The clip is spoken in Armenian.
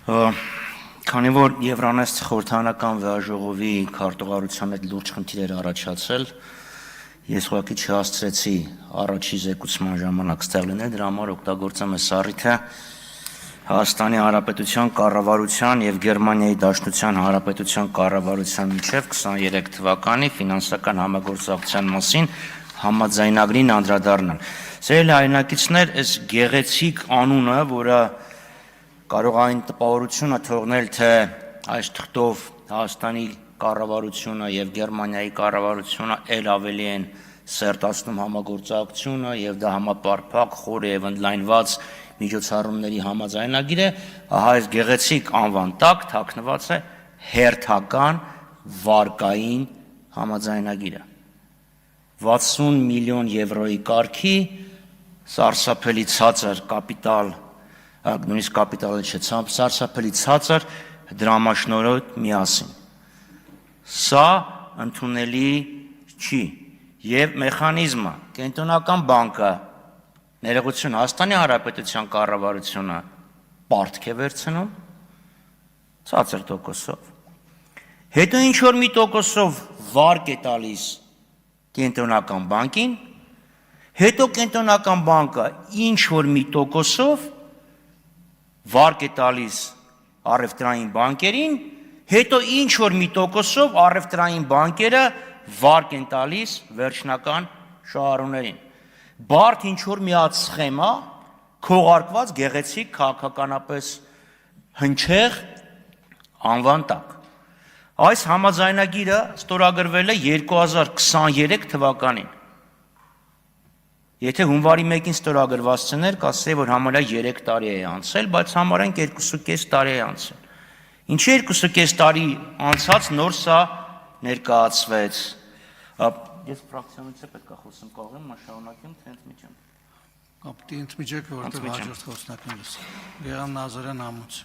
Քանի որ Եվրանեստ խորհրդարանական վեաժողովի քարտուղարության հետ լուրջ խնդիրեր առաջացել, ես ուղղակի չհասցրեցի առաջի զեկուցման ժամանակ ստեղ լինել, դրա համար օգտագործեմ այս առիթը Հայաստանի Հանրապետության կառավարության եւ Գերմանիայի Դաշնության Հանրապետության կառավարության միջև 23 թվականի ֆինանսական համագործակցության մասին համաձայնագրին անդրադառնալ։ Սիրելի հայրենակիցներ, այս գեղեցիկ անունը, որը կարող այն տպավորությունը թողնել, թե այս թղթով Հայաստանի կառավարությունը եւ Գերմանիայի կառավարությունը ել ավելի են սերտացնում համագործակցությունը եւ դա համապարփակ, խոր եւ ընդլայնված միջոցառումների համաձայնագիր է, ահա այս գեղեցիկ անվան տակ թաքնված է հերթական վարկային համաձայնագիրը 60 միլիոն եվրոյի կարգի սարսափելի ցածր կապիտալ, նույնիսկ կապիտալը չէ, սարսափելի ցածր դրամաշնորհ միասին։ Սա ընդունելի չի եւ մեխանիզմը Կենտրոնական բանկը ներողություն Հայաստանի Հանրապետության կառավարությունը պարտք է վերցնում ցածր տոկոսով։ Հետո ինչ որ մի տոկոսով վարկ է տալիս Կենտրոնական բանկին, հետո Կենտրոնական բանկը ինչ որ մի տոկոսով վարկ է տալիս առևտրային բանկերին, հետո ինչ որ մի տոկոսով առևտրային բանկերը վարկ են տալիս վերջնական շահառուներին։ Բարդ ինչ որ մի հատ սխեմա քողարկված գեղեցիկ քաղաքականապես հնչեղ անվան տակ։ Այս համաձայնագիրը ստորագրվել է 2023 թվականին։ Եթե հունվարի 1-ին ստորագրված ցներ, կասեի, որ համարյա 3 տարի է անցել, բայց համարենք 2.5 տարի է անցել։ Ինչի 2.5 տարի անցած նոր սա ներկայացվեց։ Ես ֆրակցիոնից պետք է խոսեմ, կարող եմ շարունակեմ, թե ընդմիջեմ։ Կապտի ընդմիջեք, որտեղ հաջորդ խոսնակն լսի։ Գերան Նազարյան ամուց։